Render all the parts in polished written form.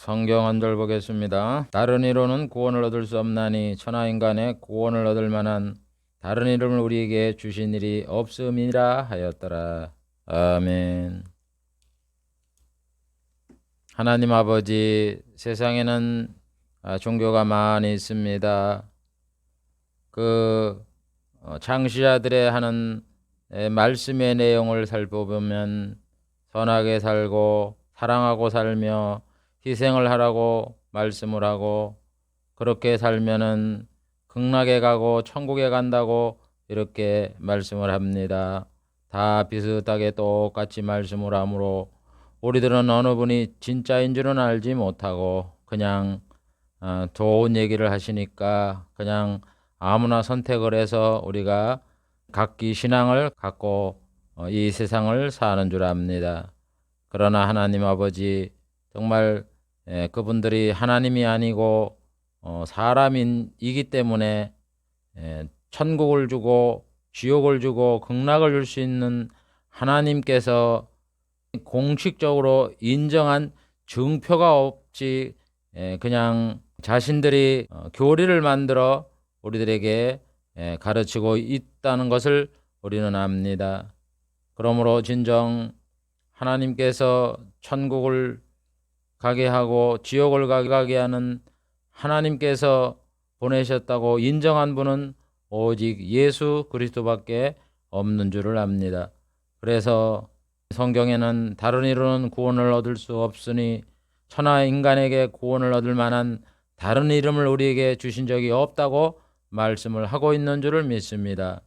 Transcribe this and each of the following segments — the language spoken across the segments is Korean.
성경 한 절 보겠습니다. 다른 이로는 구원을 얻을 수 없나니 천하인간의 구원을 얻을 만한 다른 이름을 우리에게 주신 일이 없음이라 하였더라. 아멘. 하나님 아버지, 세상에는 종교가 많이 있습니다. 창시자들의 하는 말씀의 내용을 살펴보면 선하게 살고 사랑하고 살며 희생을 하라고 말씀을 하고, 그렇게 살면은 극락에 가고 천국에 간다고 이렇게 말씀을 합니다. 다 비슷하게 똑같이 말씀을 하므로 우리들은 어느 분이 진짜인 줄은 알지 못하고 그냥 좋은 얘기를 하시니까 그냥 아무나 선택을 해서 우리가 각기 신앙을 갖고 이 세상을 사는 줄 압니다. 그러나 하나님 아버지, 정말 그분들이 하나님이 아니고 사람이기 때문에 천국을 주고 지옥을 주고 극락을 줄 수 있는 하나님께서 공식적으로 인정한 증표가 없이 그냥 자신들이 교리를 만들어 우리들에게 가르치고 있다는 것을 우리는 압니다. 그러므로 진정 하나님께서 천국을 가게 하고 지옥을 가게 하는 하나님께서 보내셨다고 인정한 분은 오직 예수 그리스도밖에 없는 줄을 압니다. 그래서 성경에는 다른 이로는 구원을 얻을 수 없으니 천하 인간에게 구원을 얻을 만한 다른 이름을 우리에게 주신 적이 없다고 말씀을 하고 있는 줄을 믿습니다.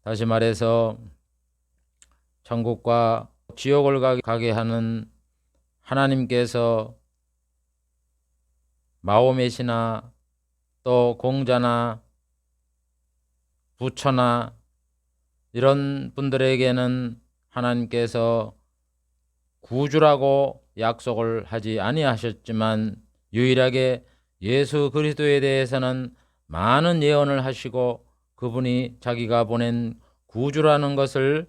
다시 말해서 천국과 지옥을 가게 하는 하나님께서 마호멧이나 또 공자나 부처나 이런 분들에게는 하나님께서 구주라고 약속을 하지 아니하셨지만 유일하게 예수 그리스도에 대해서는 많은 예언을 하시고 그분이 자기가 보낸 구주라는 것을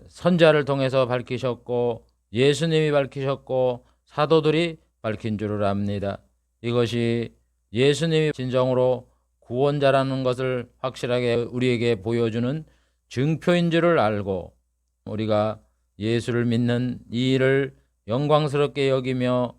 선지자를 통해서 밝히셨고 예수님이 밝히셨고 사도들이 밝힌 줄을 압니다. 이것이 예수님이 진정으로 구원자라는 것을 확실하게 우리에게 보여주는 증표인 줄을 알고 우리가 예수를 믿는 이 일을 영광스럽게 여기며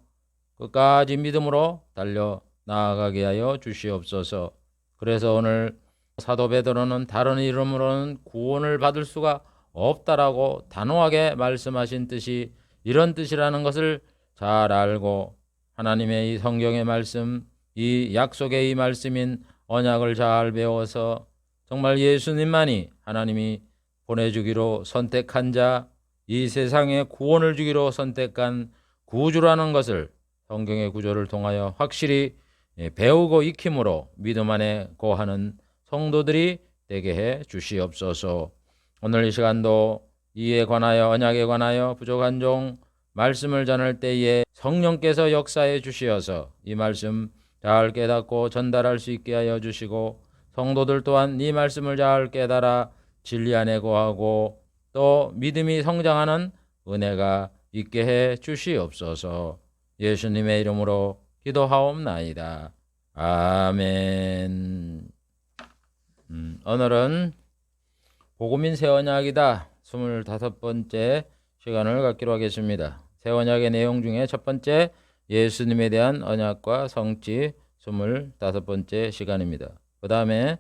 끝까지 믿음으로 달려 나아가게 하여 주시옵소서. 그래서 오늘 사도 베드로는 다른 이름으로는 구원을 받을 수가 없다라고 단호하게 말씀하신 뜻이 이런 뜻이라는 것을 잘 알고 하나님의 이 성경의 말씀, 이 약속의 이 말씀인 언약을 잘 배워서 정말 예수님만이 하나님이 보내주기로 선택한 자, 이 세상에 구원을 주기로 선택한 구주라는 것을 성경의 구조를 통하여 확실히 배우고 익힘으로 믿음 안에 거하는 성도들이 되게 해 주시옵소서. 오늘 이 시간도 이에 관하여 언약에 관하여 부족한 종 말씀을 전할 때에 성령께서 역사해 주시어서 이 말씀 잘 깨닫고 전달할 수 있게 하여 주시고 성도들 또한 이 말씀을 잘 깨달아 진리 안에 거하고 또 믿음이 성장하는 은혜가 있게 해 주시옵소서. 예수님의 이름으로 기도하옵나이다. 아멘. 오늘은 복음인 새 언약이다 25번째 시간을 갖기로 하겠습니다. 새 언약의 내용 중에 첫 번째 예수님에 대한 언약과 성취 25번째 시간입니다. 그 다음에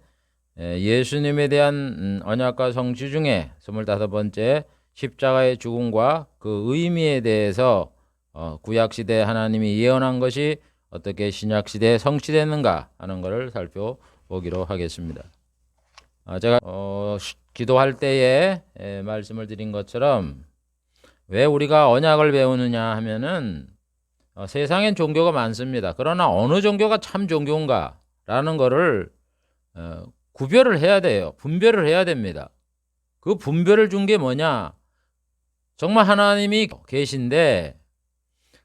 예수님에 대한 언약과 성취 중에 25번째 십자가의 죽음과 그 의미에 대해서 구약시대 하나님이 예언한 것이 어떻게 신약시대에 성취됐는가 하는 것을 살펴보기로 하겠습니다. 제가 기도할 때에 말씀을 드린 것처럼 왜 우리가 언약을 배우느냐 하면은 세상엔 종교가 많습니다. 그러나 어느 종교가 참 종교인가 라는 것을 구별을 해야 돼요. 분별을 해야 됩니다. 그 분별을 준 게 뭐냐? 정말 하나님이 계신데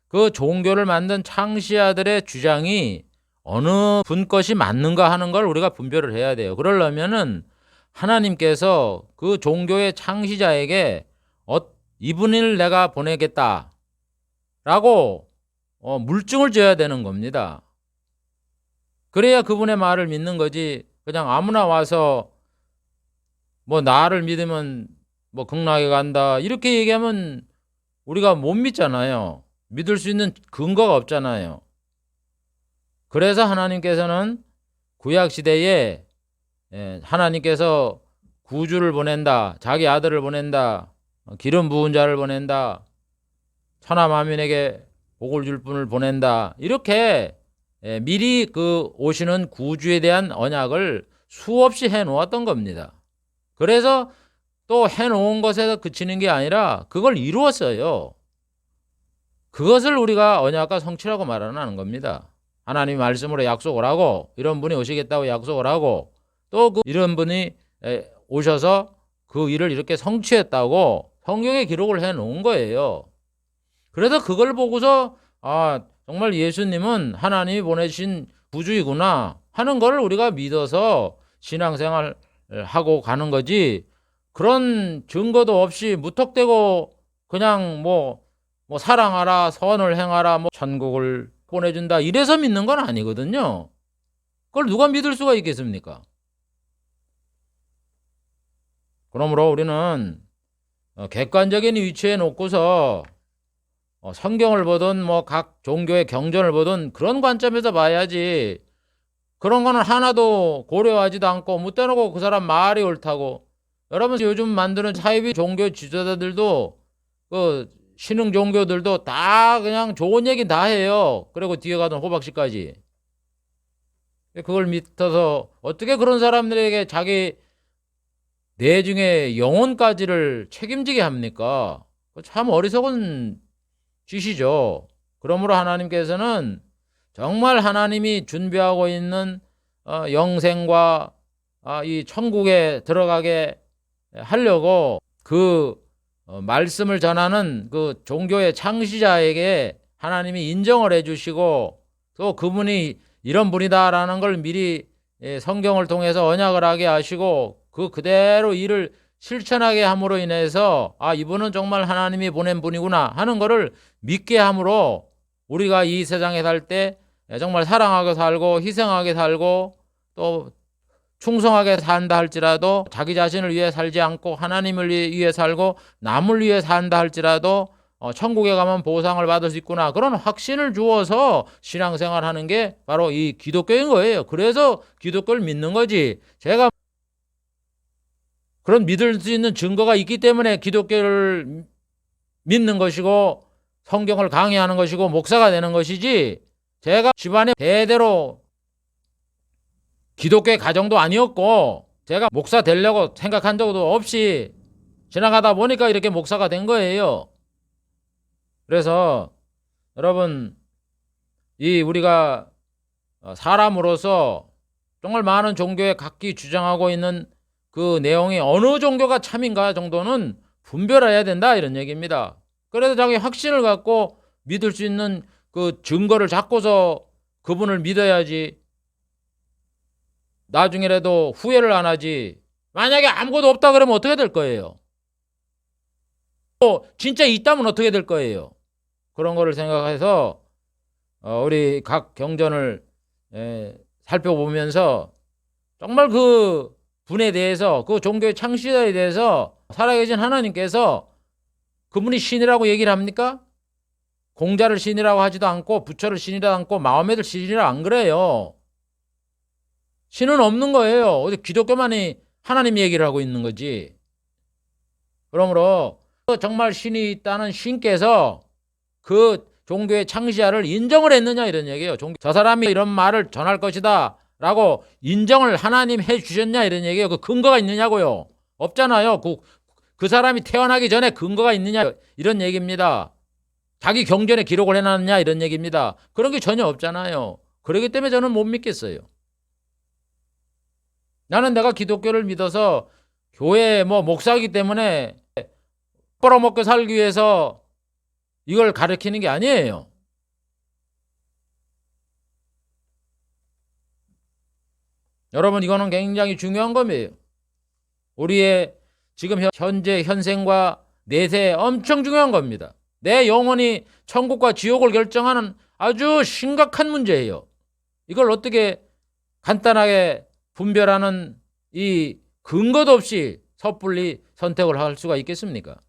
그 종교를 만든 창시자들의 주장이 어느 분 것이 맞는가 하는 걸 우리가 분별을 해야 돼요. 그러려면은 하나님께서 그 종교의 창시자에게 이분을 내가 보내겠다 라고 물증을 줘야 되는 겁니다. 그래야 그분의 말을 믿는 거지. 그냥 아무나 와서 뭐 나를 믿으면 뭐 극락에 간다 이렇게 얘기하면 우리가 못 믿잖아요. 믿을 수 있는 근거가 없잖아요. 그래서 하나님께서는 구약 시대에 하나님께서 구주를 보낸다, 자기 아들을 보낸다, 기름 부은 자를 보낸다, 천하 만민에게 복을 줄 분을 보낸다, 이렇게 미리 그 오시는 구주에 대한 언약을 수없이 해놓았던 겁니다. 그래서 또 해놓은 것에서 그치는 게 아니라 그걸 이루었어요. 그것을 우리가 언약과 성취라고 말하는 겁니다. 하나님 말씀으로 약속을 하고 이런 분이 오시겠다고 약속을 하고 또 이런 분이 오셔서 그 일을 이렇게 성취했다고 성경에 기록을 해놓은 거예요. 그래서 그걸 보고서 정말 예수님은 하나님이 보내신 구주이구나 하는 걸 우리가 믿어서 신앙생활 하고 가는 거지, 그런 증거도 없이 무턱대고 그냥 뭐 사랑하라, 선을 행하라, 뭐 천국을 보내준다 이래서 믿는 건 아니거든요. 그걸 누가 믿을 수가 있겠습니까? 그러므로 우리는 객관적인 위치에 놓고서 성경을 보든 뭐 각 종교의 경전을 보든 그런 관점에서 봐야지, 그런 거는 하나도 고려하지도 않고 묻대놓고 그 사람 말이 옳다고. 여러분 요즘 만드는 사이비 종교 지도자들도 그 신흥 종교들도 다 그냥 좋은 얘기 다 해요. 그리고 뒤에 가던 호박씨까지. 그걸 믿어서 어떻게 그런 사람들에게 자기 내중의 영혼까지를 책임지게 합니까? 참 어리석은 짓이죠. 그러므로 하나님께서는 정말 하나님이 준비하고 있는 영생과 이 천국에 들어가게 하려고 그 말씀을 전하는 그 종교의 창시자에게 하나님이 인정을 해주시고 또 그분이 이런 분이다라는 걸 미리 성경을 통해서 언약을 하게 하시고 그 그대로 일을 실천하게 함으로 인해서 이분은 정말 하나님이 보낸 분이구나 하는 거를 믿게 함으로 우리가 이 세상에 살 때 정말 사랑하게 살고 희생하게 살고 또 충성하게 산다 할지라도 자기 자신을 위해 살지 않고 하나님을 위해 살고 남을 위해 산다 할지라도 천국에 가면 보상을 받을 수 있구나, 그런 확신을 주어서 신앙생활하는 게 바로 이 기독교인 거예요. 그래서 기독교를 믿는 거지, 제가 그런 믿을 수 있는 증거가 있기 때문에 기독교를 믿는 것이고 성경을 강의하는 것이고 목사가 되는 것이지, 제가 집안에 대대로 기독교의 가정도 아니었고 제가 목사 되려고 생각한 적도 없이 지나가다 보니까 이렇게 목사가 된 거예요. 그래서 여러분, 이 우리가 사람으로서 정말 많은 종교에 각기 주장하고 있는 그 내용이 어느 종교가 참인가 정도는 분별해야 된다 이런 얘기입니다. 그래서 자기 확신을 갖고 믿을 수 있는 그 증거를 잡고서 그분을 믿어야지, 나중에라도 후회를 안 하지. 만약에 아무것도 없다 그러면 어떻게 될 거예요? 또 진짜 있다면 어떻게 될 거예요? 그런 거를 생각해서 우리 각 경전을 살펴보면서 정말 그 분에 대해서, 그 종교의 창시자에 대해서 살아계신 하나님께서 그분이 신이라고 얘기를 합니까? 공자를 신이라고 하지도 않고 부처를 신이라고 않고 마호메를 신이라고 안 그래요. 신은 없는 거예요. 어디 기독교만이 하나님 얘기를 하고 있는 거지. 그러므로 정말 신이 있다는 신께서 그 종교의 창시자를 인정을 했느냐 이런 얘기예요. 저 사람이 이런 말을 전할 것이다 라고 인정을 하나님 해 주셨냐 이런 얘기예요. 그 근거가 있느냐고요? 없잖아요. 그 사람이 태어나기 전에 근거가 있느냐 이런 얘기입니다. 자기 경전에 기록을 해놨느냐 이런 얘기입니다. 그런 게 전혀 없잖아요. 그렇기 때문에 저는 못 믿겠어요. 나는 내가 기독교를 믿어서 교회 목사이기 때문에 벌어먹고 살기 위해서 이걸 가르치는 게 아니에요. 여러분, 이거는 굉장히 중요한 겁니다. 우리의 지금 현재 현생과 내세에 엄청 중요한 겁니다. 내 영혼이 천국과 지옥을 결정하는 아주 심각한 문제예요. 이걸 어떻게 간단하게 분별하는 이 근거도 없이 섣불리 선택을 할 수가 있겠습니까?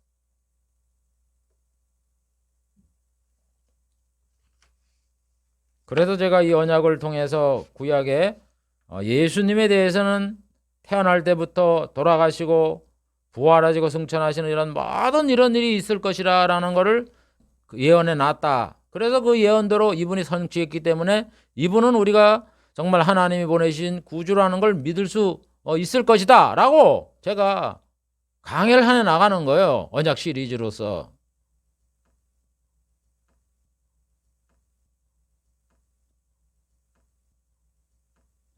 그래서 제가 이 언약을 통해서 구약에 예수님에 대해서는 태어날 때부터 돌아가시고 부활하시고 승천하시는 모든 이런 일이 있을 것이라는 것을 예언해 놨다. 그래서 그 예언대로 이분이 성취했기 때문에 이분은 우리가 정말 하나님이 보내신 구주라는 걸 믿을 수 있을 것이다 라고 제가 강해를 해 나가는 거예요. 언약 시리즈로서.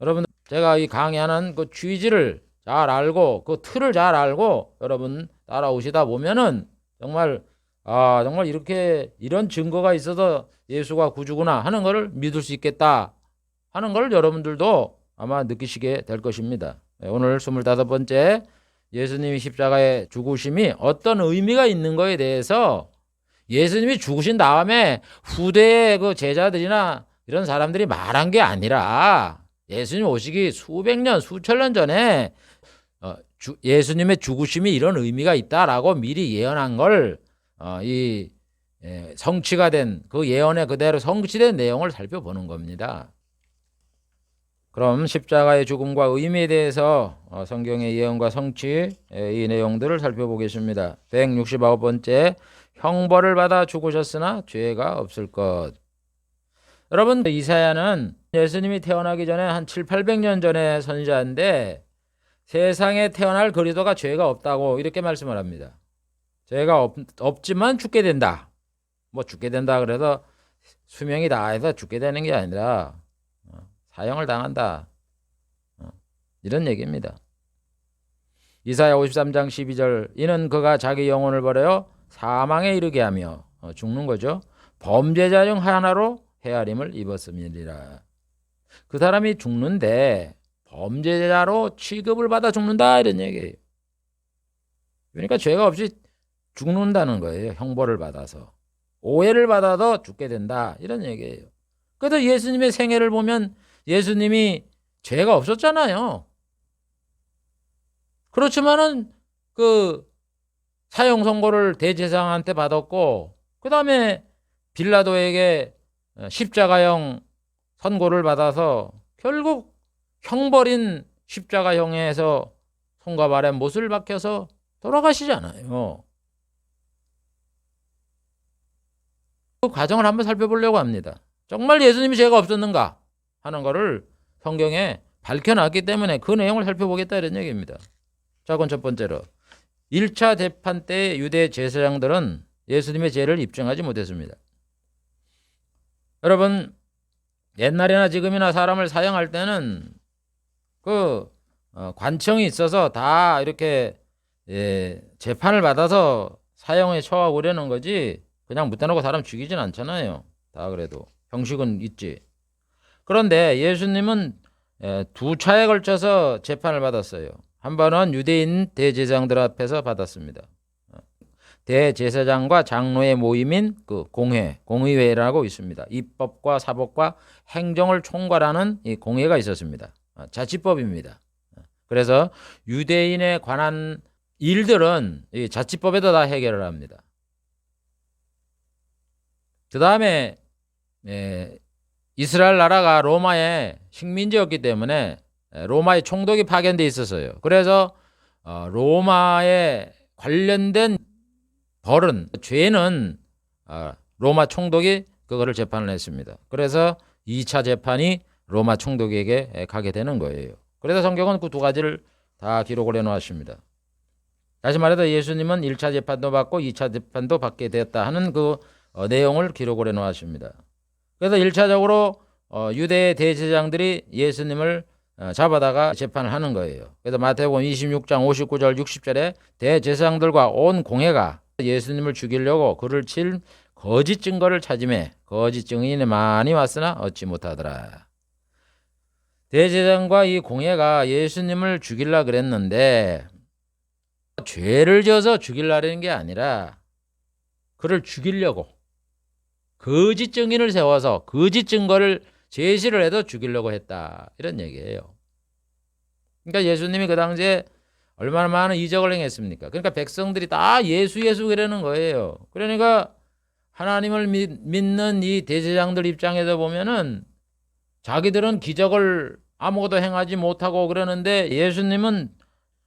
여러분, 제가 이 강의하는 그 취지를 잘 알고 그 틀을 잘 알고 여러분 따라오시다 보면은 정말 정말 이렇게 이런 증거가 있어서 예수가 구주구나 하는 것을 믿을 수 있겠다 하는 걸 여러분들도 아마 느끼시게 될 것입니다. 오늘 25번째 예수님이 십자가에 죽으심이 어떤 의미가 있는 거에 대해서 예수님이 죽으신 다음에 후대의 그 제자들이나 이런 사람들이 말한 게 아니라 예수님 오시기 수백 년, 수천 년 전에 예수님의 죽으심이 이런 의미가 있다라고 미리 예언한 걸 성취가 된 그 예언의 그대로 성취된 내용을 살펴보는 겁니다. 그럼 십자가의 죽음과 의미에 대해서 성경의 예언과 성취 이 내용들을 살펴보겠습니다. 169번째 형벌을 받아 죽으셨으나 죄가 없을 것. 여러분, 이사야는 예수님이 태어나기 전에 한 7, 800년 전에 선지자인데 세상에 태어날 그리스도가 죄가 없다고 이렇게 말씀을 합니다. 죄가 없지만 죽게 된다. 뭐 죽게 된다 그래서 수명이 다해서 죽게 되는 게 아니라 사형을 당한다. 이런 얘기입니다. 이사야 53장 12절 이는 그가 자기 영혼을 버려 사망에 이르게 하며 죽는 거죠. 범죄자 중 하나로 헤아림을 입었음이니라. 그 사람이 죽는데 범죄자로 취급을 받아 죽는다 이런 얘기예요. 그러니까 죄가 없이 죽는다는 거예요. 형벌을 받아서. 오해를 받아도 죽게 된다 이런 얘기예요. 그래도 예수님의 생애를 보면 예수님이 죄가 없었잖아요. 그렇지만은 그 사형 선고를 대제사장한테 받았고 그 다음에 빌라도에게 십자가형 선고를 받아서 결국 형벌인 십자가형에서 손과 발에 못을 박혀서 돌아가시잖아요. 그 과정을 한번 살펴보려고 합니다. 정말 예수님이 죄가 없었는가 하는 것을 성경에 밝혀놨기 때문에 그 내용을 살펴보겠다 이런 얘기입니다. 자, 그건 첫 번째로 1차 재판 때 유대 제사장들은 예수님의 죄를 입증하지 못했습니다. 여러분, 옛날이나 지금이나 사람을 사형할 때는 그 관청이 있어서 다 이렇게 재판을 받아서 사형에 처하고려는 거지 그냥 묻다놓고 사람 죽이진 않잖아요. 다 그래도 형식은 있지. 그런데 예수님은 두 차에 걸쳐서 재판을 받았어요. 한 번은 유대인 대제사장들 앞에서 받았습니다. 대제사장과 장로의 모임인 그 공의회라고 있습니다. 입법과 사법과 행정을 총괄하는 이 공회가 있었습니다. 자치법입니다. 그래서 유대인에 관한 일들은 이 자치법에도 다 해결을 합니다. 그 다음에 이스라엘 나라가 로마의 식민지였기 때문에 로마의 총독이 파견돼 있었어요. 그래서 로마에 관련된 벌은 죄는 로마 총독이 그거를 재판을 했습니다. 그래서 2차 재판이 로마 총독에게 가게 되는 거예요. 그래서 성경은 그 두 가지를 다 기록을 해놓았습니다. 다시 말해서 예수님은 1차 재판도 받고 2차 재판도 받게 되었다 하는 그 내용을 기록을 해놓았습니다. 그래서 1차적으로 유대 대제사장들이 예수님을 잡아다가 재판을 하는 거예요. 그래서 마태복음 26장 59절 60절에 대제사장들과 온 공회가 예수님을 죽이려고 그를 칠 거짓 증거를 찾으매 거짓 증인이 많이 왔으나 얻지 못하더라. 대제사장과 이 공회가 예수님을 죽이려고 그랬는데 죄를 지어서 죽이려는 게 아니라 그를 죽이려고 거짓 증인을 세워서 거짓 증거를 제시를 해도 죽이려고 했다. 이런 얘기예요. 그러니까 예수님이 그 당시에 얼마나 많은 이적을 행했습니까? 그러니까 백성들이 다 예수 예수 그러는 거예요. 그러니까 하나님을 믿는 이 대제사장들 입장에서 보면은 자기들은 기적을 아무것도 행하지 못하고 그러는데 예수님은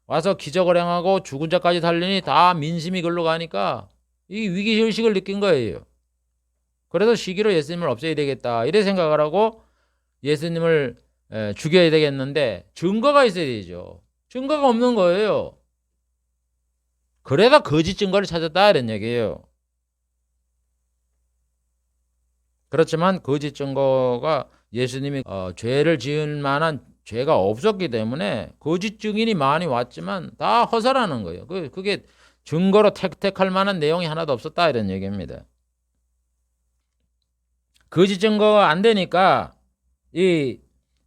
와서 기적을 행하고 죽은 자까지 살리니 다 민심이 글로 가니까 이 위기의식을 느낀 거예요. 그래서 시기로 예수님을 없애야 되겠다 이래 생각을 하고 예수님을 죽여야 되겠는데 증거가 있어야 되죠. 증거가 없는 거예요. 그래서 거짓 증거를 찾았다 이런 얘기예요. 그렇지만 거짓 증거가 예수님이 죄를 지을 만한 죄가 없었기 때문에 거짓 증인이 많이 왔지만 다 허사라는 거예요. 그게 증거로 택할 만한 내용이 하나도 없었다 이런 얘기입니다. 거짓 증거가 안 되니까 이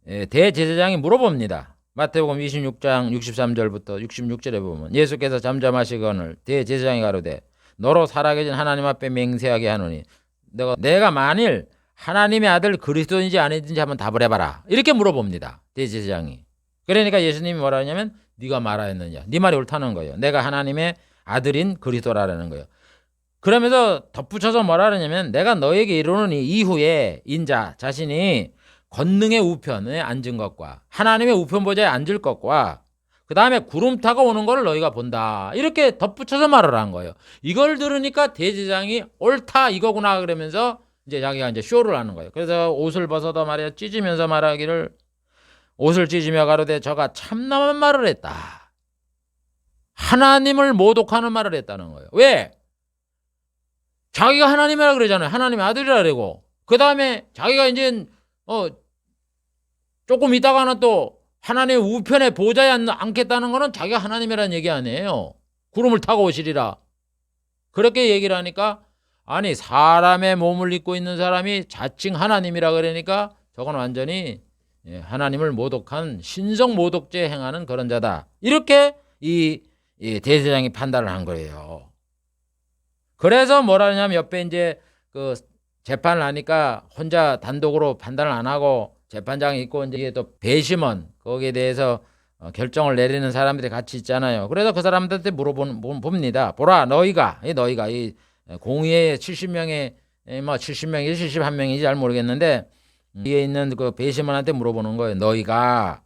대제사장이 물어봅니다. 마태복음 26장 63절부터 66절에 보면 예수께서 잠잠하시거늘 대제사장이 가로되 너로 살아계신 하나님 앞에 맹세하게 하노니 내가 만일 하나님의 아들 그리스도인지 아닌지 한번 답을 해봐라. 이렇게 물어봅니다. 대제사장이. 그러니까 예수님이 뭐라 하냐면 네가 말하였느냐. 네 말이 옳다는 거예요. 내가 하나님의 아들인 그리스도라는 거예요. 그러면서 덧붙여서 뭐라 하냐면 내가 너에게 이르노니 이후에 인자 자신이 권능의 우편에 앉은 것과 하나님의 우편 보좌에 앉을 것과 그 다음에 구름 타고 오는 것을 너희가 본다. 이렇게 덧붙여서 말을 한 거예요. 이걸 들으니까 대제사장이 옳다 이거구나 그러면서 이제 자기가 이제 쇼를 하는 거예요. 그래서 옷을 벗어도 말이야 찢으면서 말하기를 옷을 찢으며 가로되 저가 참남한 말을 했다. 하나님을 모독하는 말을 했다는 거예요. 왜? 자기가 하나님이라 그러잖아요. 하나님의 아들이라 그러고 그 다음에 자기가 이제 조금 있다가는 또 하나님의 우편에 보좌에 앉겠다는 거는 자기가 하나님이라는 얘기 아니에요. 구름을 타고 오시리라. 그렇게 얘기를 하니까 아니 사람의 몸을 입고 있는 사람이 자칭 하나님이라 그러니까 저건 완전히 하나님을 모독한 신성 모독죄 행하는 그런 자다. 이렇게 이 대제사장이 판단을 한 거예요. 그래서 뭐라 하냐면 옆에 이제 그 재판을 하니까 혼자 단독으로 판단을 안 하고 재판장이 있고 이제 또 배심원 거기에 대해서 결정을 내리는 사람들이 같이 있잖아요. 그래서 그 사람들한테 봅니다. 보라 너희가 이 공의회 70명의 뭐 70명이 71명인지 잘 모르겠는데 위에 있는 그 배심원한테 물어보는 거예요. 너희가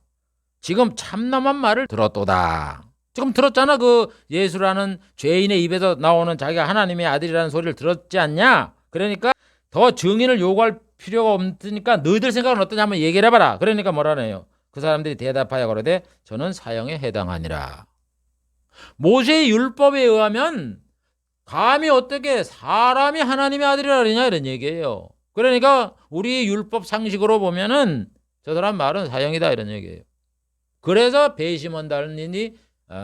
지금 참남한 말을 들었도다. 지금 들었잖아. 그 예수라는 죄인의 입에서 나오는 자기가 하나님의 아들이라는 소리를 들었지 않냐? 그러니까 더 증인을 요구할 필요가 없으니까 너희들 생각은 어떠냐 한번 얘기를 해봐라. 그러니까 뭐라네요. 그 사람들이 대답하여 가로되 저는 사형에 해당하니라. 모세의 율법에 의하면 감히 어떻게 사람이 하나님의 아들이라 그러냐 이런 얘기예요. 그러니까 우리 율법 상식으로 보면은 저 사람 말은 사형이다 이런 얘기예요. 그래서 배심원단이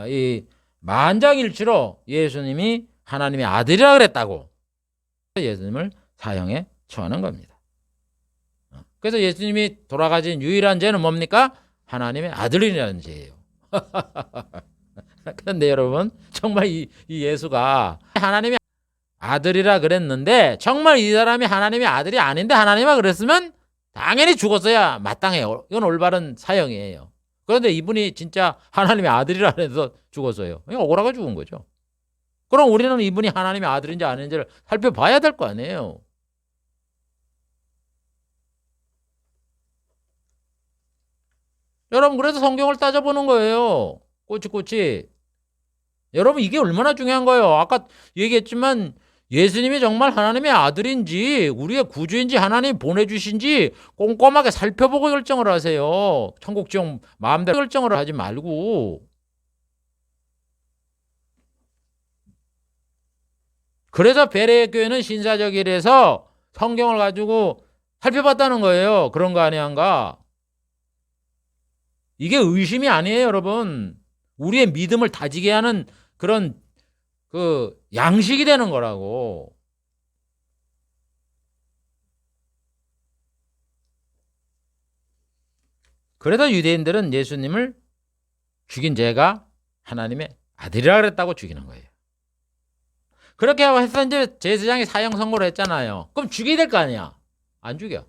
이 만장일치로 예수님이 하나님의 아들이라 그랬다고 예수님을 사형에 처하는 겁니다. 그래서 예수님이 돌아가신 유일한 죄는 뭡니까? 하나님의 아들이라는 죄예요. 그런데 여러분 정말 이 예수가 하나님의 아들이라 그랬는데 정말 이 사람이 하나님의 아들이 아닌데 하나님아 그랬으면 당연히 죽었어야 마땅해요. 이건 올바른 사형이에요. 그런데 이분이 진짜 하나님의 아들이라 해서 죽었어요. 억울하게 죽은 거죠. 그럼 우리는 이분이 하나님의 아들인지 아닌지를 살펴봐야 될 거 아니에요. 여러분 그래서 성경을 따져보는 거예요. 꼬치꼬치. 여러분 이게 얼마나 중요한 거예요. 아까 얘기했지만 예수님이 정말 하나님의 아들인지 우리의 구주인지 하나님이 보내주신지 꼼꼼하게 살펴보고 결정을 하세요. 천국 지옥 마음대로 결정을 하지 말고. 그래서 베레의 교회는 신사적이라서 성경을 가지고 살펴봤다는 거예요. 그런 거 아니한가? 이게 의심이 아니에요, 여러분. 우리의 믿음을 다지게 하는 그런 그 양식이 되는 거라고. 그래서 유대인들은 예수님을 죽인 죄가 하나님의 아들이라 그랬다고 죽이는 거예요. 그렇게 하고 해서 이제 제사장이 사형 선고를 했잖아요. 그럼 죽여야 될 거 아니야? 안 죽여.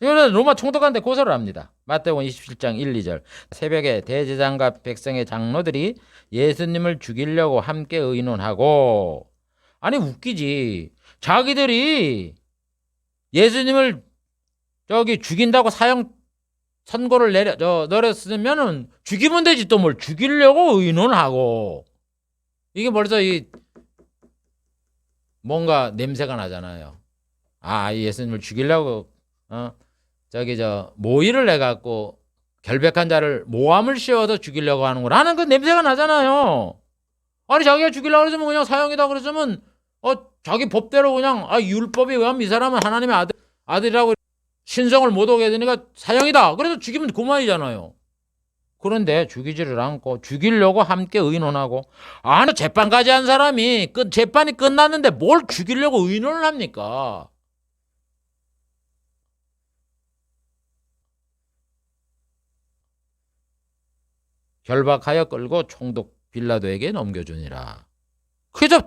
이거는 로마 총독한테 고소를 합니다. 마태복음 27장 1, 2절. 새벽에 대제사장과 백성의 장로들이 예수님을 죽이려고 함께 의논하고, 아니 웃기지. 자기들이 예수님을 죽인다고 사형 선고를 내렸으면은 죽이면 되지, 또 뭘 죽이려고 의논하고. 이게 벌써 뭔가 냄새가 나잖아요. 예수님을 죽이려고 모의를 해갖고 결백한 자를 모함을 씌워서 죽이려고 하는구나 하는 그 냄새가 나잖아요. 아니 자기가 죽이려고 그러면 그냥 사형이다 그러면 자기 법대로 그냥 율법에 의하면 이 사람은 하나님의 아들이라고 신성을 못 오게 되니까 사형이다. 그래서 죽이면 그만이잖아요. 그런데 죽이지를 않고 죽이려고 함께 의논하고, 재판까지 한 사람이 재판이 끝났는데 뭘 죽이려고 의논을 합니까? 결박하여 끌고 총독 빌라도에게 넘겨주니라. 그래서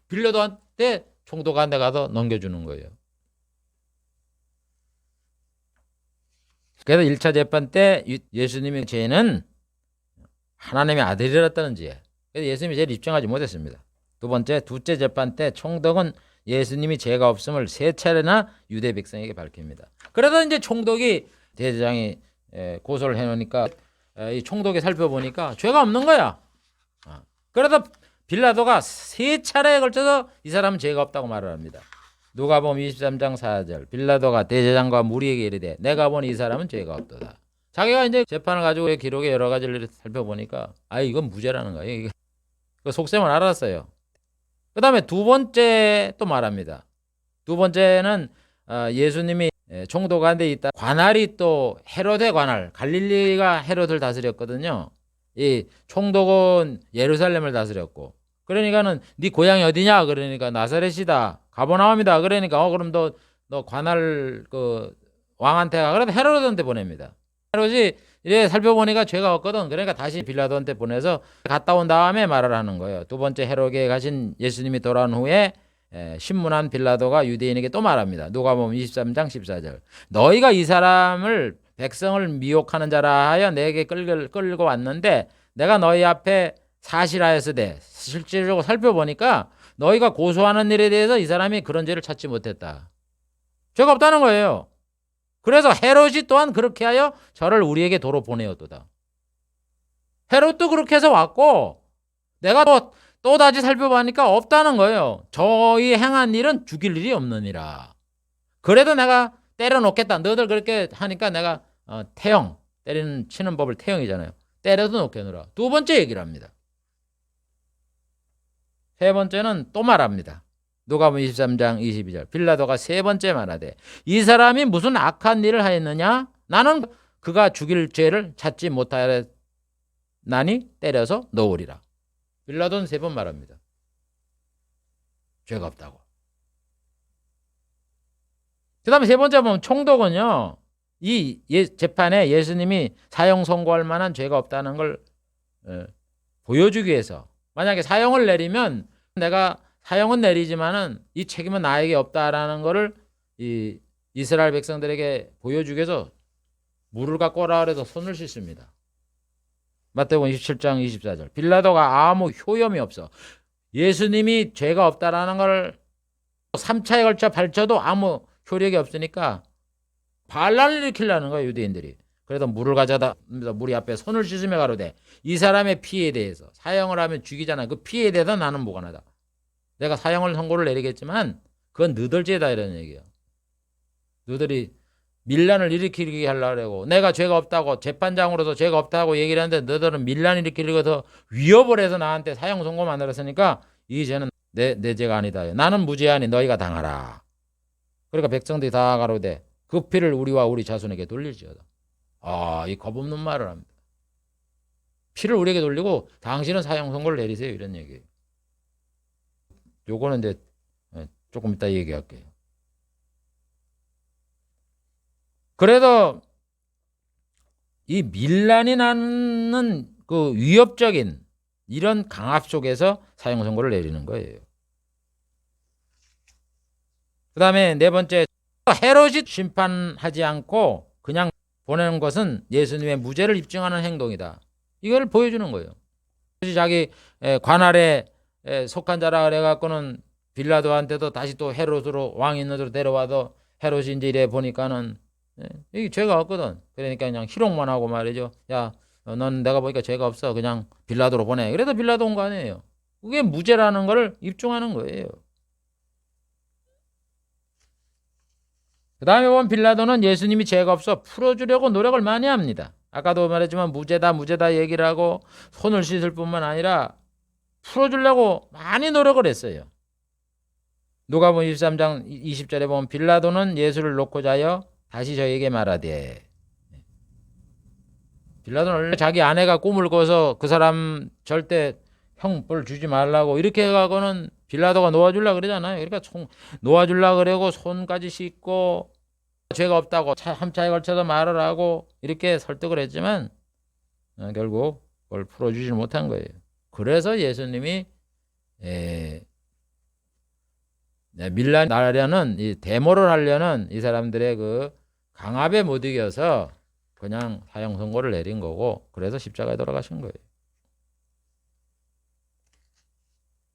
빌라도한테 총독한테 가서 넘겨주는 거예요. 그래서 1차 재판 때 예수님의 죄는 하나님의 아들이었다는 죄. 그래서 예수님이 죄를 입증하지 못했습니다. 두째 재판 때 총독은 예수님이 죄가 없음을 3차례나 유대 백성에게 밝힙니다. 그래서 이제 총독이 대제사장이 고소를 해놓으니까 이 총독이 살펴보니까 죄가 없는 거야. 그래서 빌라도가 3차례에 걸쳐서 이 사람은 죄가 없다고 말을 합니다. 누가복음 23장 4절. 빌라도가 대제사장과 무리에게 이르되 내가 본 이 사람은 죄가 없도다. 자기가 이제 재판을 가지고 기록에 여러 가지를 살펴보니까 이건 무죄라는 거예요. 이게 그 속셈을 알았어요. 그 다음에 두 번째 또 말합니다. 두 번째는 예수님이 총독 가운데 있다 관할이 또 헤로데 관할, 갈릴리가 헤롯을 다스렸거든요. 이 총독은 예루살렘을 다스렸고, 그러니까는 네 고향이 어디냐? 그러니까 나사렛이다. 가버나움이다. 그러니까 그럼 너 관할 그 왕한테 가. 그래서 헤로드한테 보냅니다. 헤롯이 이래 살펴보니까 죄가 없거든. 그러니까 다시 빌라도한테 보내서 갔다 온 다음에 말을 하는 거예요. 두 번째 헤롯에 가신 예수님이 돌아온 후에 신문한 빌라도가 유대인에게 또 말합니다. 누가복음 23장 14절. 너희가 이 사람을 백성을 미혹하는 자라 하여 내게 끌고 왔는데 내가 너희 앞에 사실하였으되 실제로 살펴보니까 너희가 고소하는 일에 대해서 이 사람이 그런 죄를 찾지 못했다. 죄가 없다는 거예요. 그래서 헤롯이 또한 그렇게 하여 저를 우리에게 도로 보내었도다. 헤롯도 그렇게 해서 왔고, 내가 또 다시 살펴보니까 없다는 거예요. 저희 행한 일은 죽일 일이 없느니라. 그래도 내가 때려놓겠다. 너희들 그렇게 하니까 내가 태형, 치는 법을 태형이잖아요. 때려도 놓겠노라. 두 번째 얘기를 합니다. 세 번째는 또 말합니다. 누가복음 23장 22절. 빌라도가 세 번째 말하되 이 사람이 무슨 악한 일을 하였느냐? 나는 그가 죽일 죄를 찾지 못하였나니 때려서 넣으리라. 빌라도는 세 번 말합니다. 죄가 없다고. 그 다음에 세 번째 보면 총독은요, 이 재판에 예수님이 사형 선고할 만한 죄가 없다는 걸 보여주기 위해서, 만약에 사형을 내리면 내가 사형은 내리지만은 이 책임은 나에게 없다라는 거를 이 이스라엘 백성들에게 보여주기 위해서 물을 갖고 오라 그래서 손을 씻습니다. 마태복음 27장 24절. 빌라도가 아무 효염이 없어. 예수님이 죄가 없다라는 걸 3차에 걸쳐 밝혀도 아무 효력이 없으니까 반란을 일으키려는 거예요, 유대인들이. 그래서 물을 가져다 무리 앞에 손을 씻으며 가로되 이 사람의 피해에 대해서, 사형을 하면 죽이잖아. 그 피해에 대해서 나는 무관하다. 내가 사형을 선고를 내리겠지만 그건 너들 죄다 이런 얘기야. 너들이 밀란을 일으키게 하려고, 내가 죄가 없다고 재판장으로서 죄가 없다고 얘기를 하는데 너들은 밀란 일으키려고 더 위협을 해서 나한테 사형 선고 만들었으니까 이 죄는 내 죄가 아니다. 나는 무죄하니 너희가 당하라. 그러니까 백성들이 다 가로되 그 피를 우리와 우리 자손에게 돌릴지어다. 이 겁없는 말을 합니다. 피를 우리에게 돌리고 당신은 사형 선고를 내리세요, 이런 얘기예요. 요거는 이제 조금 이따 얘기할게요. 그래도 이 밀란이 나는 그 위협적인 이런 강압 속에서 사형 선고를 내리는 거예요. 그 다음에 네 번째, 헤롯이 심판하지 않고 그냥 보내는 것은 예수님의 무죄를 입증하는 행동이다. 이걸 보여주는 거예요. 자기 관할에 속한 자라 그래갖고는 빌라도한테도 다시 또 헤롯으로 왕 있는 데로 데려와도 헤롯이 이제 이래 보니까는 이게 죄가 없거든. 그러니까 그냥 희롱만 하고 말이죠. 야, 넌 내가 보니까 죄가 없어. 그냥 빌라도로 보내. 그래도 빌라도 온 거 아니에요. 그게 무죄라는 걸 입증하는 거예요. 그 다음에 보면 빌라도는 예수님이 죄가 없어 풀어주려고 노력을 많이 합니다. 아까도 말했지만 무죄다 무죄다 얘기를 하고 손을 씻을 뿐만 아니라 풀어주려고 많이 노력을 했어요. 누가복음 23장 20절에 보면 빌라도는 예수를 놓고자 하여 다시 저에게 말하되, 빌라도는 원래 자기 아내가 꿈을 꿔서 그 사람 절대 형벌 주지 말라고 이렇게 해가고는 빌라도가 놓아주려고 그러잖아요. 그러니까 놓아주려고 그러고 손까지 씻고 죄가 없다고 함차에 걸쳐서 말을 하고 이렇게 설득을 했지만 결국 그걸 풀어주지 못한 거예요. 그래서 예수님이 밀란 나려는 이 데모를 하려는 이 사람들의 그 강압에 못 이겨서 그냥 사형 선고를 내린 거고, 그래서 십자가에 돌아가신 거예요.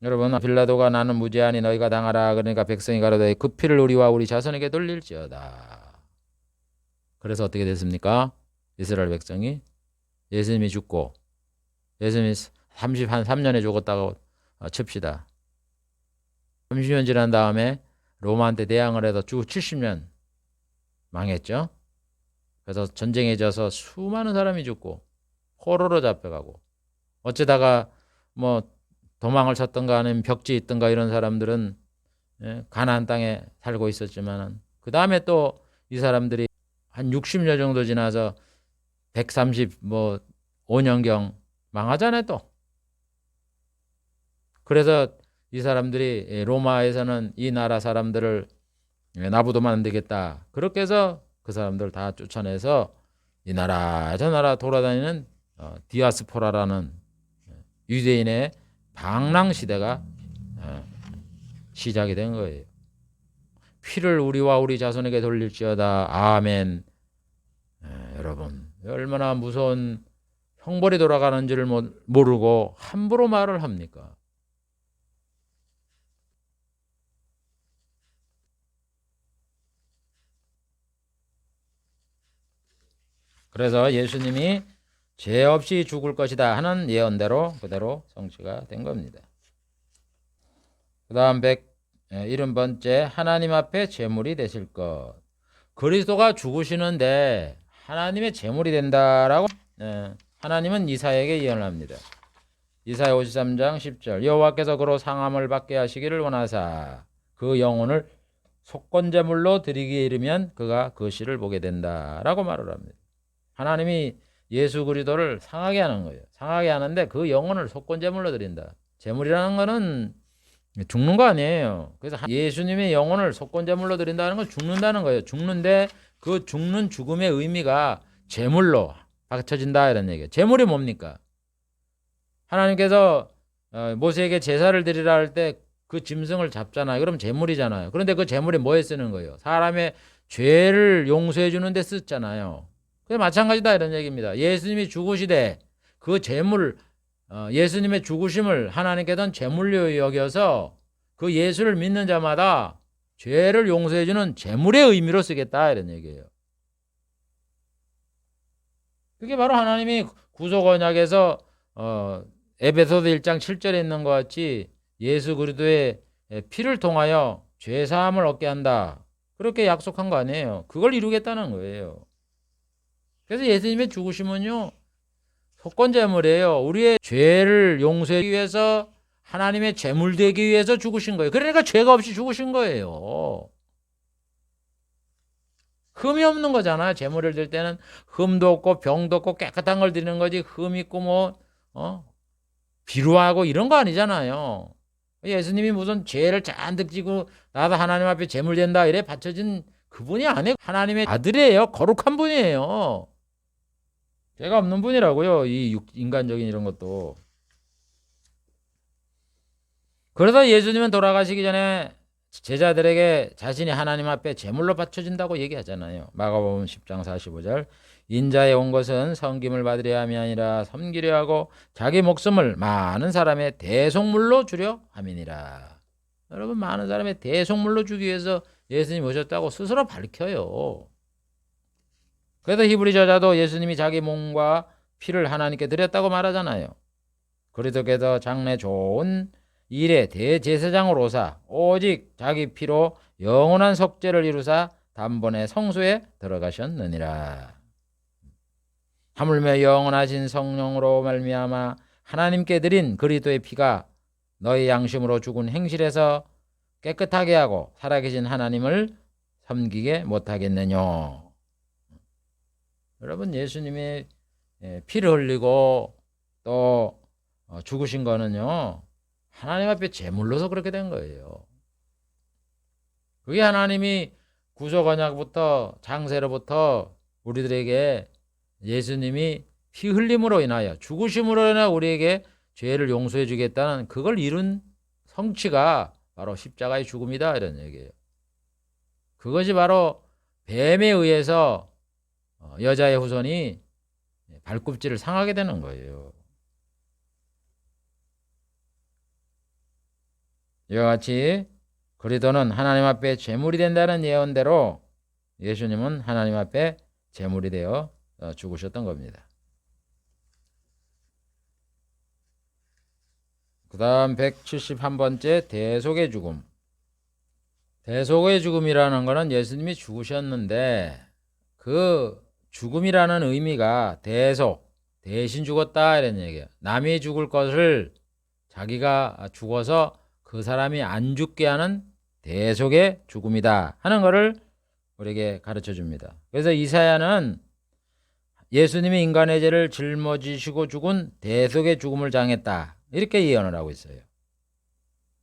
여러분, 빌라도가 나는 무죄하니 너희가 당하라. 그러니까 백성이 가로되 그 피를 우리와 우리 자손에게 돌릴지어다. 그래서 어떻게 됐습니까? 이스라엘 백성이 예수님이 죽고, 예수님이 3년에 죽었다고 칩시다. 30년 지난 다음에 로마한테 대항을 해서 주 70년 망했죠. 그래서 전쟁에 져서 수많은 사람이 죽고 포로로 잡혀가고, 어쩌다가 뭐 도망을 쳤던가 아니면 벽지에 있던가 이런 사람들은 가나안 땅에 살고 있었지만, 그 다음에 또 이 사람들이 한 60년 정도 지나서 135년경 망하잖아요 또. 그래서 이 사람들이 로마에서는 이 나라 사람들을 나부도만 안 되겠다. 그렇게 해서 그 사람들 다 쫓아내서 이 나라 저 나라 돌아다니는 디아스포라라는 유대인의 방랑 시대가 시작이 된 거예요. 피를 우리와 우리 자손에게 돌릴지어다. 아멘. 여러분, 얼마나 무서운 형벌이 돌아가는 줄을 모르고 함부로 말을 합니까? 그래서 예수님이 죄 없이 죽을 것이다 하는 예언대로 그대로 성취가 된 겁니다. 그 다음 171번째, 하나님 앞에 제물이 되실 것. 그리스도가 죽으시는데 하나님의 제물이 된다라고 하나님은 이사야에게 예언을 합니다. 이사야 53장 10절, 여호와께서 그로 상함을 받게 하시기를 원하사 그 영혼을 속건제물로 드리기에 이르면 그가 그 시를 보게 된다라고 말을 합니다. 하나님이 예수 그리스도를 상하게 하는 거예요. 상하게 하는데 그 영혼을 속건제물로 드린다. 제물이라는 거는 죽는 거 아니에요. 그래서 예수님의 영혼을 속건제물로 드린다는 건 죽는다는 거예요. 죽는데 그 죽는 죽음의 의미가 제물로 바쳐진다 이런 얘기예요. 제물이 뭡니까? 하나님께서 모세에게 제사를 드리라 할 때 그 짐승을 잡잖아요. 그럼 제물이잖아요. 그런데 그 제물이 뭐에 쓰는 거예요? 사람의 죄를 용서해 주는 데 쓰잖아요. 그게 마찬가지다 이런 얘기입니다. 예수님이 죽으시되 그 제물, 예수님의 죽으심을 하나님께서는 제물로 여겨서 그 예수를 믿는 자마다 죄를 용서해 주는 제물의 의미로 쓰겠다 이런 얘기예요. 그게 바로 하나님이 구속 언약에서 에베소서 1장 7절에 있는 것 같이 예수 그리스도의 피를 통하여 죄 사함을 얻게 한다. 그렇게 약속한 거 아니에요. 그걸 이루겠다는 거예요. 그래서 예수님의 죽으심은요, 속건제물이에요. 우리의 죄를 용서하기 위해서 하나님의 제물 되기 위해서 죽으신 거예요. 그러니까 죄가 없이 죽으신 거예요. 흠이 없는 거잖아요. 제물을 드릴 때는 흠도 없고 병도 없고 깨끗한 걸 드리는 거지, 흠 있고 뭐 비루하고 이런 거 아니잖아요. 예수님이 무슨 죄를 잔뜩 지고 나도 하나님 앞에 제물 된다 이래 바쳐진 그분이 아니에요. 하나님의 아들이에요. 거룩한 분이에요. 죄가 없는 분이라고요. 이 인간적인 이런 것도. 그러다 예수님은 돌아가시기 전에 제자들에게 자신이 하나님 앞에 제물로 바쳐진다고 얘기하잖아요. 마가복음 10장 45절. 인자에 온 것은 섬김을 받으려 함이 아니라 섬기려 하고 자기 목숨을 많은 사람의 대속물로 주려 함이니라. 여러분, 많은 사람의 대속물로 주기 위해서 예수님이 오셨다고 스스로 밝혀요. 그래서 히브리 저자도 예수님이 자기 몸과 피를 하나님께 드렸다고 말하잖아요. 그리스도께서 장래 좋은 일의 대제사장으로사 오직 자기 피로 영원한 속죄를 이루사 단번에 성소에 들어가셨느니라. 하물며 영원하신 성령으로 말미암아 하나님께 드린 그리스도의 피가 너희 양심으로 죽은 행실에서 깨끗하게 하고 살아계신 하나님을 섬기게 못하겠느냐. 여러분, 예수님이 피를 흘리고 또 죽으신 거는요, 하나님 앞에 제물로서 그렇게 된 거예요. 그게 하나님이 구속 언약부터 장세로부터 우리들에게 예수님이 피 흘림으로 인하여 죽으심으로 인하여 우리에게 죄를 용서해 주겠다는 그걸 이룬 성취가 바로 십자가의 죽음이다, 이런 얘기예요. 그것이 바로 뱀에 의해서 여자의 후손이 발굽질을 상하게 되는 거예요. 이와 같이 그리스도는 하나님 앞에 제물이 된다는 예언대로 예수님은 하나님 앞에 제물이 되어 죽으셨던 겁니다. 그 다음 171번째 대속의 죽음. 대속의 죽음이라는 것은 예수님이 죽으셨는데 그 죽음이라는 의미가 대속, 대신 죽었다, 이런 얘기예요. 남이 죽을 것을 자기가 죽어서 그 사람이 안 죽게 하는 대속의 죽음이다 하는 것을 우리에게 가르쳐 줍니다. 그래서 이사야는 예수님이 인간의 죄를 짊어지시고 죽은 대속의 죽음을 당했다, 이렇게 예언을 하고 있어요.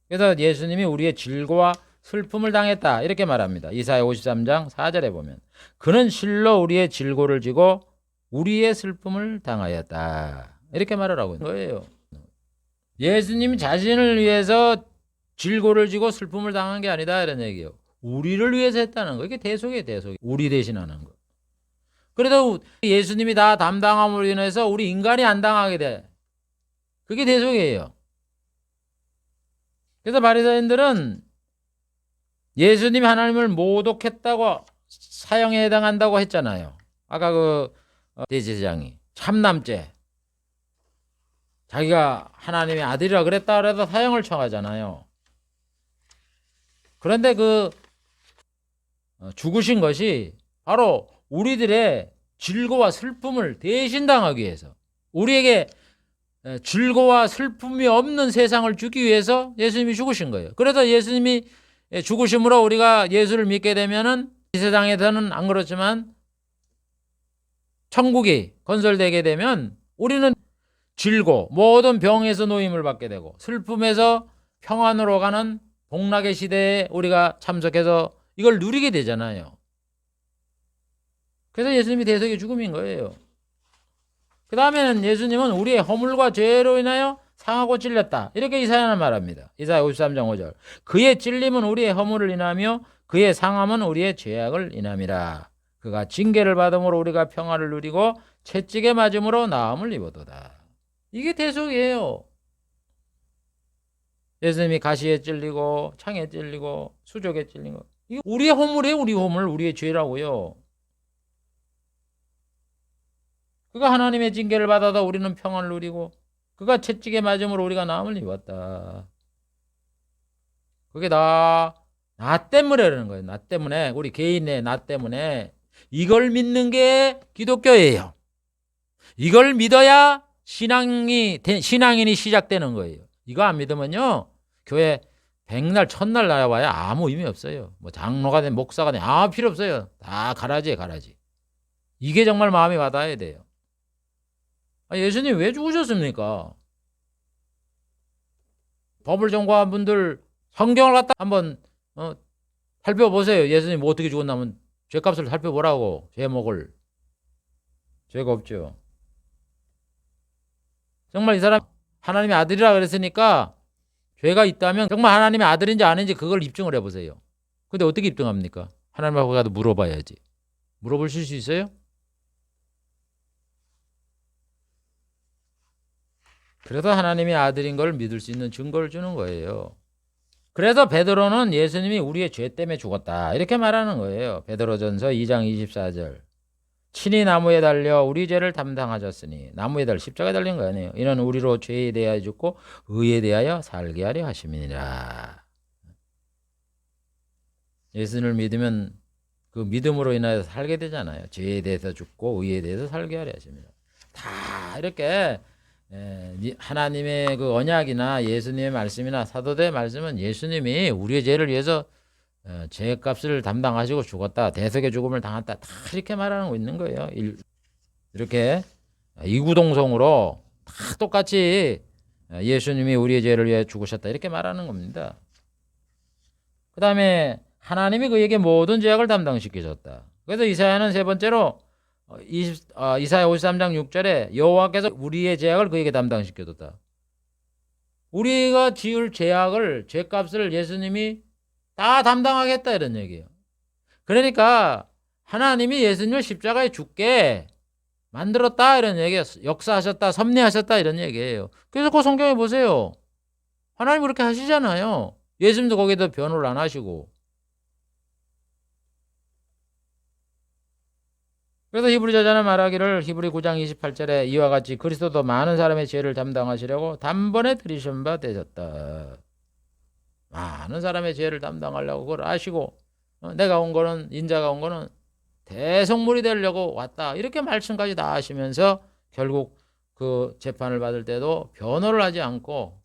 그래서 예수님이 우리의 질고와 슬픔을 당했다, 이렇게 말합니다. 이사야 53장 4절에 보면 그는 실로 우리의 질고를 지고 우리의 슬픔을 당하였다, 이렇게 말을 하고 있는 거예요. 예수님 자신을 위해서 질고를 지고 슬픔을 당한 게 아니다, 이런 얘기예요. 우리를 위해서 했다는 거. 이게 대속이에요, 대속. 우리 대신하는 거. 그래도 예수님이 다 담당함으로 인해서 우리 인간이 안 당하게 돼. 그게 대속이에요. 그래서 바리새인들은 예수님이 하나님을 모독했다고 사형에 해당한다고 했잖아요. 아까 그 대제사장이 참남죄, 자기가 하나님의 아들이라 그랬다 그래도 사형을 청하잖아요. 그런데 그 죽으신 것이 바로 우리들의 질고와 슬픔을 대신 당하기 위해서, 우리에게 질고와 슬픔이 없는 세상을 주기 위해서 예수님이 죽으신 거예요. 그래서 예수님이 죽으심으로 우리가 예수를 믿게 되면은 이 세상에서는 안 그렇지만 천국이 건설되게 되면 우리는 질고 모든 병에서 노임을 받게 되고 슬픔에서 평안으로 가는 복락의 시대에 우리가 참석해서 이걸 누리게 되잖아요. 그래서 예수님이 대속의 죽음인 거예요. 그 다음에는 예수님은 우리의 허물과 죄로 인하여 상하고 찔렸다, 이렇게 이사야는 말합니다. 이사야 53장 5절. 그의 찔림은 우리의 허물을 인하며 그의 상함은 우리의 죄악을 인함이라. 그가 징계를 받음으로 우리가 평화를 누리고 채찍에 맞음으로 나음을 입어도다. 이게 대속이에요. 예수님이 가시에 찔리고 창에 찔리고 수족에 찔린 거, 이거 우리의 허물이에요. 우리 허물, 우리의 죄라고요. 그가 하나님의 징계를 받아도 우리는 평안을 누리고 그가 채찍에 맞음으로 우리가 나음을 입었다. 그게 나 때문에 그러는 거예요. 나 때문에, 우리 개인의 나 때문에. 이걸 믿는 게 기독교예요. 이걸 믿어야 신앙인이 시작되는 거예요. 이거 안 믿으면요, 교회 백날 첫날 나와야 아무 의미 없어요. 뭐 장로가 된 목사가 된 아무 필요 없어요. 다 가라지에 가라지. 이게 정말 마음이 와닿아야 돼요. 예수님 왜 죽으셨습니까? 법을 전공한 분들 성경을 갖다 한번 살펴보세요. 예수님 어떻게 죽었나면 죄값을 살펴보라고. 제목을. 죄가 없죠. 정말 이 사람 하나님의 아들이라 그랬으니까 죄가 있다면 정말 하나님의 아들인지 아닌지 그걸 입증을 해보세요. 근데 어떻게 입증합니까? 하나님하고 가도 물어봐야지. 물어보실 수 있어요? 그래서 하나님의 아들인 걸 믿을 수 있는 증거를 주는 거예요. 그래서 베드로는 예수님이 우리의 죄 때문에 죽었다 이렇게 말하는 거예요. 베드로전서 2장 24절. 친히 나무에 달려 우리 죄를 담당하셨으니, 나무에 달려 십자가에 달린 거 아니에요. 이는 우리로 죄에 대하여 죽고 의에 대하여 살게 하려 하심이니라. 예수님을 믿으면 그 믿음으로 인하여 살게 되잖아요. 죄에 대해서 죽고 의에 대해서 살게 하려 하십니다. 다 이렇게 하나님의 그 언약이나 예수님의 말씀이나 사도들의 말씀은 예수님이 우리의 죄를 위해서 죄값을 담당하시고 죽었다, 대속의 죽음을 당했다, 다 이렇게 말하고 있는 거예요. 이렇게 이구동성으로 다 똑같이 예수님이 우리의 죄를 위해 죽으셨다 이렇게 말하는 겁니다. 그 다음에 하나님이 그에게 모든 죄악을 담당시키셨다. 그래서 이사야는 세 번째로 이사야 53장 6절에 여호와께서 우리의 죄악을 그에게 담당시켜줬다. 우리가 지을 죄악을, 죄값을 예수님이 다 담당하겠다 이런 얘기예요. 그러니까 하나님이 예수님을 십자가에 죽게 만들었다 이런 얘기예요. 역사하셨다, 섭리하셨다 이런 얘기예요. 그래서 그 성경에 보세요. 하나님 그렇게 하시잖아요. 예수님도 거기다 변호를 안 하시고. 그래서 히브리 저자는 말하기를 히브리 9장 28절에 이와 같이 그리스도도 많은 사람의 죄를 담당하시려고 단번에 들이신 바 되셨다. 많은 사람의 죄를 담당하려고 그걸 아시고 내가 온 거는, 인자가 온 거는 대성물이 되려고 왔다 이렇게 말씀까지 다 하시면서 결국 그 재판을 받을 때도 변호를 하지 않고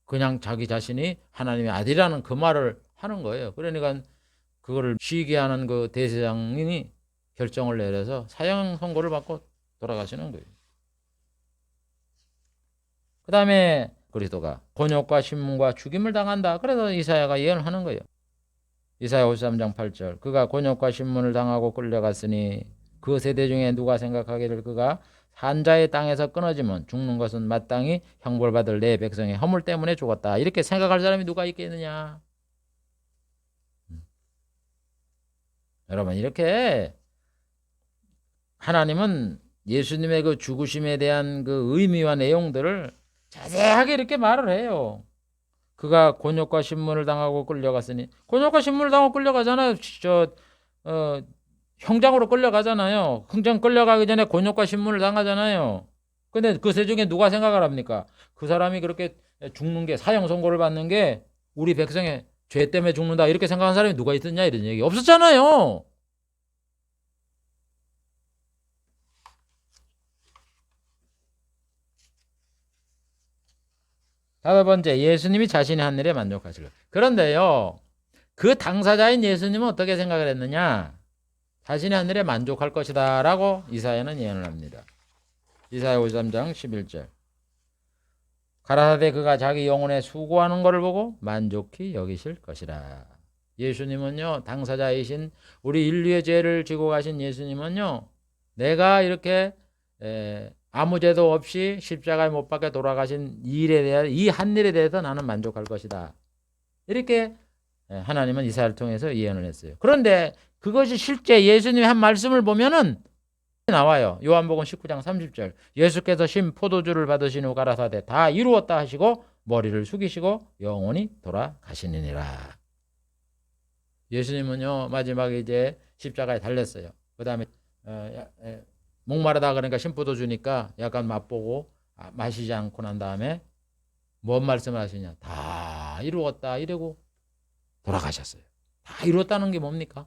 그냥 자기 자신이 하나님의 아들이라는 그 말을 하는 거예요. 그러니까 그거를 쉬게 하는 그 대제사장이 결정을 내려서 사형 선고를 받고 돌아가시는 거예요. 그 다음에 그리스도가 곤욕과 신문과 죽임을 당한다. 그래서 이사야가 예언을 하는 거예요. 이사야 53장 8절. 그가 곤욕과 신문을 당하고 끌려갔으니 그 세대 중에 누가 생각하기를 그가 산자의 땅에서 끊어지면 죽는 것은 마땅히 형벌받을 내 백성의 허물 때문에 죽었다. 이렇게 생각할 사람이 누가 있겠느냐. 여러분, 이렇게 하나님은 예수님의 그 죽으심에 대한 그 의미와 내용들을 자세하게 이렇게 말을 해요. 그가 곤욕과 신문을 당하고 끌려갔으니, 곤욕과 신문을 당하고 끌려가잖아요. 형장으로 끌려가잖아요. 형장 끌려가기 전에 곤욕과 신문을 당하잖아요. 근데 그 세 중에 누가 생각을 합니까? 그 사람이 그렇게 죽는 게, 사형 선고를 받는 게 우리 백성의 죄 때문에 죽는다 이렇게 생각하는 사람이 누가 있었냐 이런 얘기 없었잖아요. 다섯 번째, 예수님이 자신의 한 일에 만족하시고. 그런데요, 그 당사자인 예수님은 어떻게 생각을 했느냐? 자신의 한 일에 만족할 것이다 라고 이사야는 예언을 합니다. 이사야 53장 11절. 가라사대 그가 자기 영혼에 수고하는 것을 보고 만족히 여기실 것이라. 예수님은요, 당사자이신 우리 인류의 죄를 지고 가신 예수님은요, 내가 이렇게 아무 죄도 없이 십자가에 못 박혀 돌아가신 이 일에 대해, 이 한 일에 대해서 나는 만족할 것이다. 이렇게 하나님은 이사야를 통해서 예언을 했어요. 그런데 그것이 실제 예수님이 한 말씀을 보면은 나와요. 요한복음 19장 30절. 예수께서 신 포도주를 받으신 후 가라사대 다 이루었다 하시고 머리를 숙이시고 영원히 돌아가시느니라. 예수님은요, 마지막에 이제 십자가에 달렸어요. 그 다음에 목마르다 그러니까 신포도 주니까 약간 맛보고 마시지 않고 난 다음에 뭔 말씀을 하시냐. 다 이루었다 이러고 돌아가셨어요. 다 이루었다는 게 뭡니까?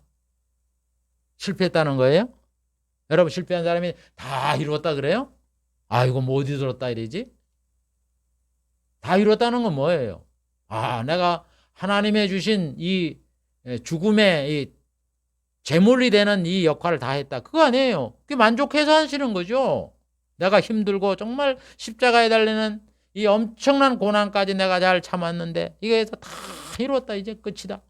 실패했다는 거예요? 여러분, 실패한 사람이 다 이루었다 그래요? 아, 이거 뭐 어디 들었다 이러지? 다 이루었다는 건 뭐예요? 아, 내가 하나님의 주신 이 죽음의 이 제물이 되는 이 역할을 다 했다. 그거 아니에요. 그게 만족해서 하시는 거죠. 내가 힘들고 정말 십자가에 달리는 이 엄청난 고난까지 내가 잘 참았는데 이거에서 다 이루었다. 이제 끝이다.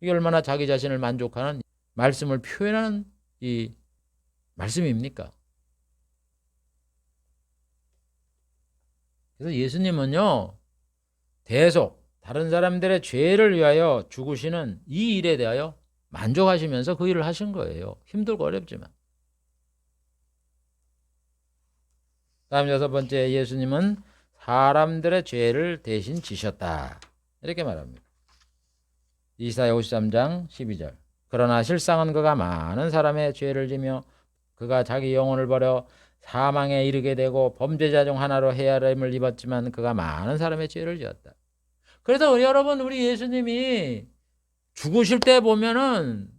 이게 얼마나 자기 자신을 만족하는 말씀을 표현하는 이 말씀입니까? 그래서 예수님은요, 대속, 다른 사람들의 죄를 위하여 죽으시는 이 일에 대하여 만족하시면서 그 일을 하신 거예요. 힘들고 어렵지만. 다음 6번째, 예수님은 사람들의 죄를 대신 지셨다. 이렇게 말합니다. 이사야 53장 12절. 그러나 실상은 그가 많은 사람의 죄를 지며 그가 자기 영혼을 버려 사망에 이르게 되고 범죄자 중 하나로 헤아림을 입었지만 그가 많은 사람의 죄를 지었다. 그래서 우리 예수님이 죽으실 때 보면은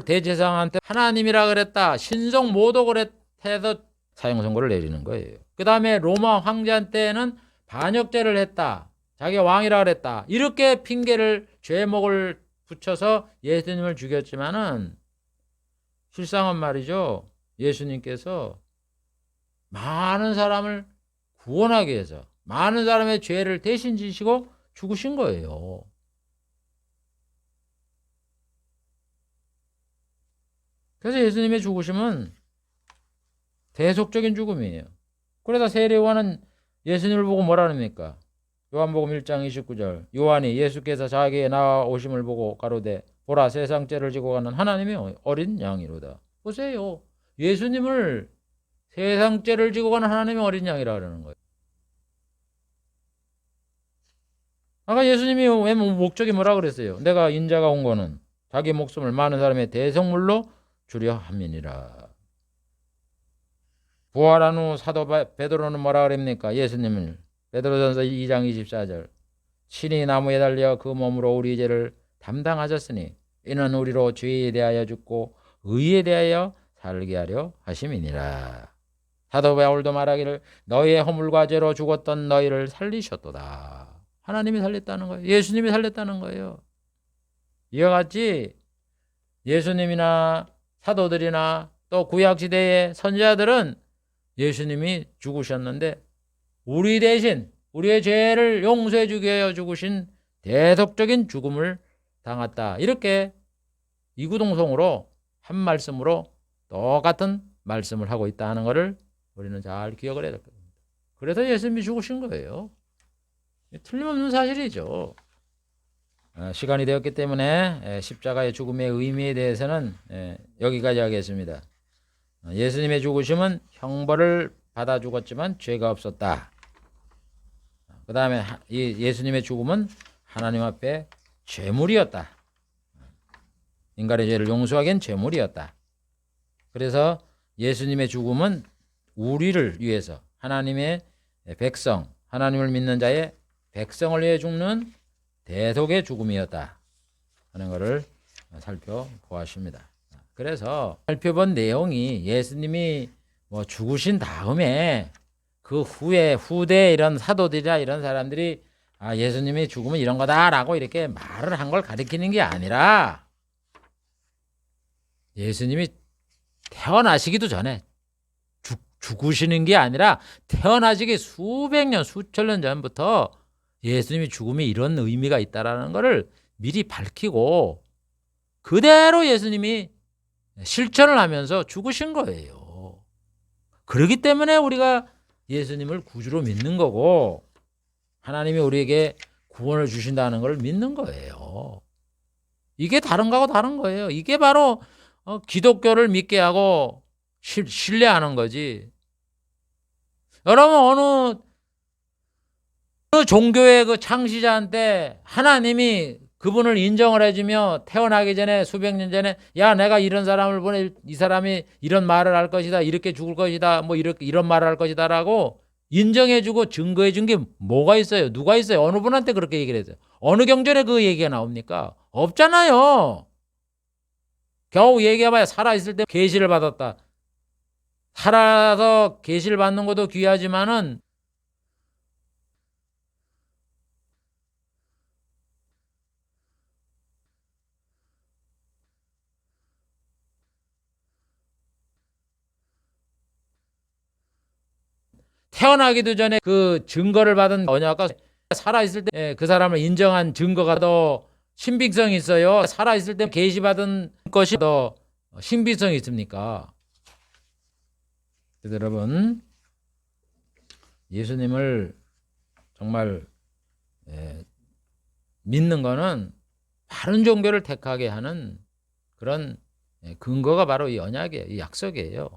대제사장한테 하나님이라 그랬다, 신성 모독 그랬해서 사형 선고를 내리는 거예요. 그 다음에 로마 황제한테는 반역죄를 했다, 자기가 왕이라 그랬다, 이렇게 핑계를 죄목을 붙여서 예수님을 죽였지만은 실상은 말이죠, 예수님께서 많은 사람을 구원하기 위해서 많은 사람의 죄를 대신 지시고 죽으신 거예요. 그래서 예수님의 죽으심은 대속적인 죽음이에요. 그러다 세례요한은 예수님을 보고 뭐라 합니까? 요한복음 1장 29절. 요한이 예수께서 자기의 나오심을 보고 가로되 보라, 세상 죄를 지고 가는 하나님의 어린 양이로다. 보세요, 예수님을 세상 죄를 지고 가는 하나님의 어린 양이라 그러는 거예요. 아까 예수님이 왜 목적이 뭐라 그랬어요? 내가 인자가 온 거는 자기 목숨을 많은 사람의 대성물로 주려 함이니라. 부활한 후 사도 베드로는 뭐라 그럽니까? 예수님을 베드로전서 2장 24절. 신이 나무에 달려 그 몸으로 우리 죄를 담당하셨으니 이는 우리로 죄에 대하여 죽고 의에 대하여 살게 하려 하심이니라. 사도 바울도 말하기를 너희의 허물과 죄로 죽었던 너희를 살리셨도다. 하나님이 살렸다는 거예요. 예수님이 살렸다는 거예요. 이와 같이 예수님이나 사도들이나 또 구약시대의 선지자들은 예수님이 죽으셨는데 우리 대신 우리의 죄를 용서해 주기 위하여 죽으신 대속적인 죽음을 당했다. 이렇게 이구동성으로 한 말씀으로 똑같은 말씀을 하고 있다는 것을 우리는 잘 기억을 해야 될 겁니다. 그래서 예수님이 죽으신 거예요. 틀림없는 사실이죠. 시간이 되었기 때문에 십자가의 죽음의 의미에 대해서는 여기까지 하겠습니다. 예수님의 죽으심은 형벌을 받아 죽었지만 죄가 없었다. 그 다음에 예수님의 죽음은 하나님 앞에 죄물이었다. 인간의 죄를 용서하기엔 죄물이었다. 그래서 예수님의 죽음은 우리를 위해서 하나님의 백성, 하나님을 믿는 자의 백성을 위해 죽는 대속의 죽음이었다 하는 것을 살펴보았습니다. 그래서 살펴본 내용이 예수님이 죽으신 다음에 그 후에 후대 이런 사도들이나 이런 사람들이 예수님이 죽으면 이런 거다라고 이렇게 말을 한 걸 가리키는 게 아니라 예수님이 태어나시기도 전에 죽으시는 게 아니라 태어나시기 수백 년, 수천 년 전부터 예수님이 죽음이 이런 의미가 있다라는 것을 미리 밝히고 그대로 예수님이 실천을 하면서 죽으신 거예요. 그렇기 때문에 우리가 예수님을 구주로 믿는 거고 하나님이 우리에게 구원을 주신다는 걸 믿는 거예요. 이게 다른 거하고 다른 거예요. 이게 바로 기독교를 믿게 하고 신뢰하는 거지. 여러분 어느 종교의 그 창시자한테 하나님이 그분을 인정을 해주며 태어나기 전에 수백 년 전에 야 내가 이런 사람을 보내 이 사람이 이런 말을 할 것이다, 이렇게 죽을 것이다, 뭐 이런 말을 할 것이다라고 인정해주고 증거해준 게 뭐가 있어요? 누가 있어요? 어느 분한테 그렇게 얘기를 했어요? 어느 경전에 그 얘기가 나옵니까? 없잖아요. 겨우 얘기해봐야 살아있을 때 계시를 받았다. 살아서 계시를 받는 것도 귀하지만은 태어나기도 전에 그 증거를 받은 언약과 살아있을 때 그 사람을 인정한 증거가 더 신빙성이 있어요. 살아있을 때 계시받은 것이 더 신빙성이 있습니까? 그래서 여러분 예수님을 정말 믿는 거는 바른 종교를 택하게 하는 그런 근거가 바로 이 언약이에요. 이 약속이에요.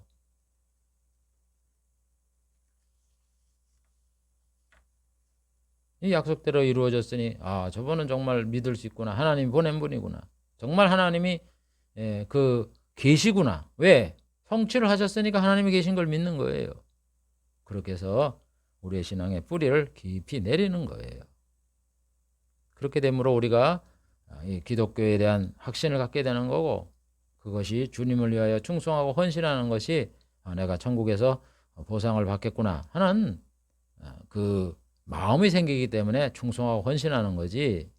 이 약속대로 이루어졌으니 저분은 정말 믿을 수 있구나. 하나님이 보낸 분이구나. 정말 하나님이 계시구나. 왜? 성취를 하셨으니까 하나님이 계신 걸 믿는 거예요. 그렇게 해서 우리의 신앙의 뿌리를 깊이 내리는 거예요. 그렇게 되므로 우리가 이 기독교에 대한 확신을 갖게 되는 거고, 그것이 주님을 위하여 충성하고 헌신하는 것이 내가 천국에서 보상을 받겠구나 하는 그 마음이 생기기 때문에 충성하고 헌신하는 거지,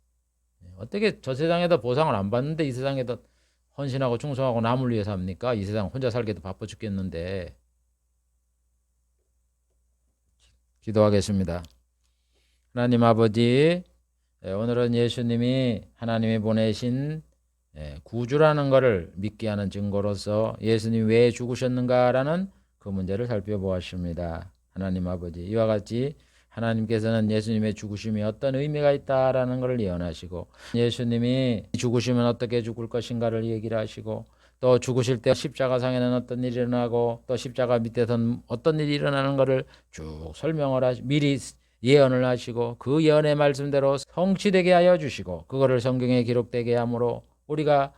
어떻게 저 세상에도 보상을 안 받는데 이 세상에도 헌신하고 충성하고 남을 위해 삽니까? 이 세상 혼자 살기도 바빠 죽겠는데. 기도하겠습니다. 하나님 아버지, 오늘은 예수님이 하나님이 보내신 구주라는 것을 믿게 하는 증거로서 예수님이 왜 죽으셨는가라는 그 문제를 살펴보았습니다. 하나님 아버지, 이와 같이 하나님께서는 예수님의 죽으심이 어떤 의미가 있다라는 것을 예언하시고, 예수님이 죽으시면 어떻게 죽을 것인가를 얘기를 하시고, 또 죽으실 때 십자가상에는 어떤 일이 일어나고 또 십자가 밑에서는 어떤 일이 일어나는 것을 쭉 설명을 하시고 미리 예언을 하시고, 그 예언의 말씀대로 성취되게 하여 주시고, 그거를 성경에 기록되게 함으로 우리가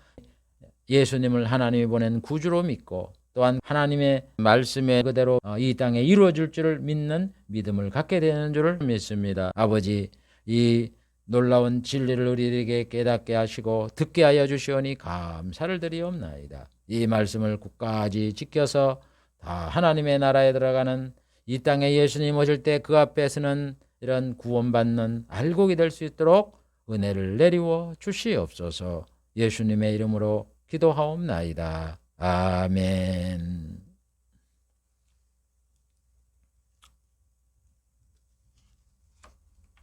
예수님을 하나님이 보낸 구주로 믿고, 또한 하나님의 말씀에 그대로 이 땅에 이루어질 줄을 믿는 믿음을 갖게 되는 줄을 믿습니다. 아버지, 이 놀라운 진리를 우리에게 깨닫게 하시고 듣게 하여 주시오니 감사를 드리옵나이다. 이 말씀을 끝까지 지켜서 다 하나님의 나라에 들어가는, 이 땅에 예수님 오실 때 그 앞에서는 이런 구원받는 알곡이 될 수 있도록 은혜를 내리워 주시옵소서. 예수님의 이름으로 기도하옵나이다. 아멘.